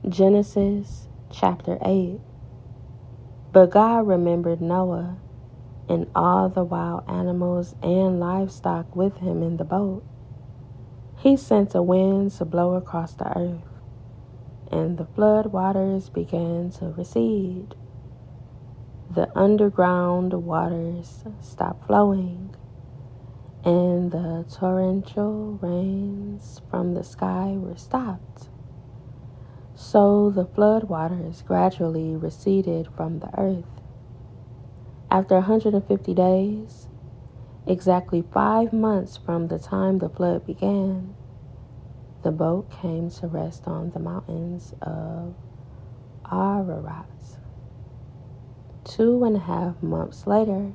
Genesis chapter 8. But God remembered Noah and all the wild animals and livestock with him in the boat. He sent a wind to blow across the earth, and the flood waters began to recede. The underground waters stopped flowing, and the torrential rains from the sky were stopped. So the flood waters gradually receded from the earth. After 150 days, exactly 5 months from the time the flood began, the boat came to rest on the mountains of Ararat. 2.5 months later,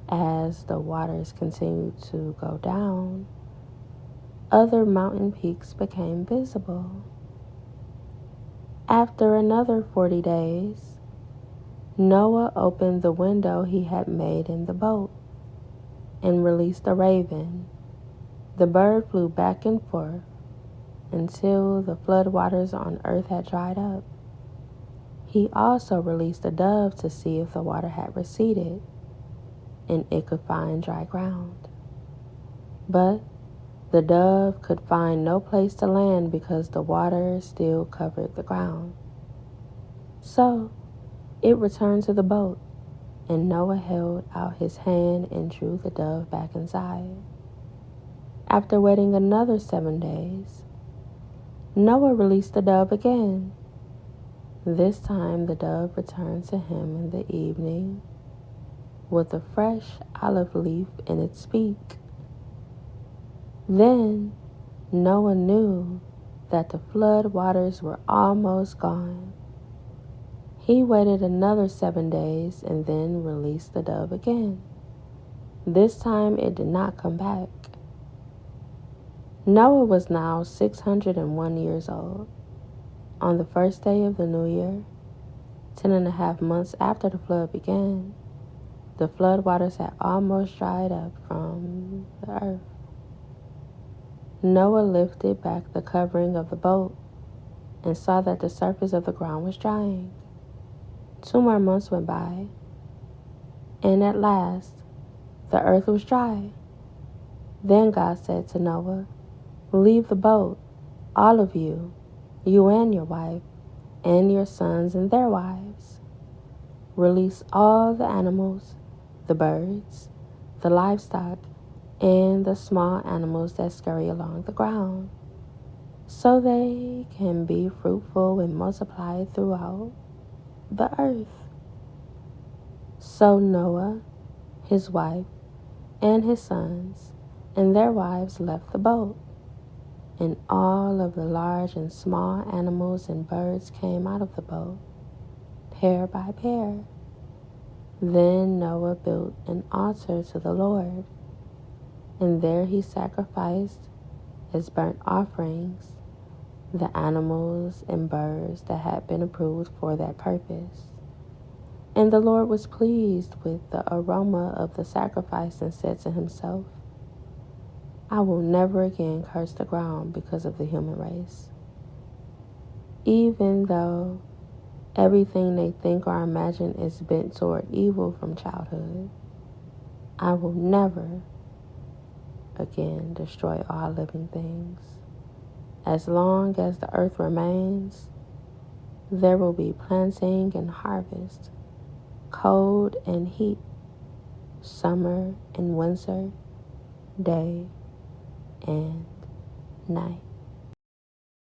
as the waters continued to go down, other mountain peaks became visible. After another 40 days, Noah opened the window he had made in the boat and released a raven. The bird flew back and forth until the flood waters on earth had dried up. He also released a dove to see if the water had receded and it could find dry ground. But the dove could find no place to land because the water still covered the ground. So it returned to the boat, and Noah held out his hand and drew the dove back inside. After waiting another 7 days, Noah released the dove again. This time the dove returned to him in the evening with a fresh olive leaf in its beak. Then Noah knew that the flood waters were almost gone. He waited another 7 days and then released the dove again. This time it did not come back. Noah was now 601 years old. On the first day of the new year, 10.5 months after the flood began, the flood waters had almost dried up from the earth. Noah lifted back the covering of the boat and saw that the surface of the ground was drying. 2 more months went by, and at last, the earth was dry. Then God said to Noah, "Leave the boat, all of you, you and your wife, and your sons and their wives. Release all the animals, the birds, the livestock, and the small animals that scurry along the ground, so they can be fruitful and multiply throughout the earth." So Noah, his wife, and his sons and their wives left the boat, and all of the large and small animals and birds came out of the boat, pair by pair. Then Noah built an altar to the Lord, and there he sacrificed as burnt offerings the animals and birds that had been approved for that purpose. And the Lord was pleased with the aroma of the sacrifice and said to himself, "I will never again curse the ground because of the human race." Even though everything they think or imagine is bent toward evil from childhood, I will never again destroy all living things. As long as the earth remains, there will be planting and harvest, cold and heat, summer and winter, day and night.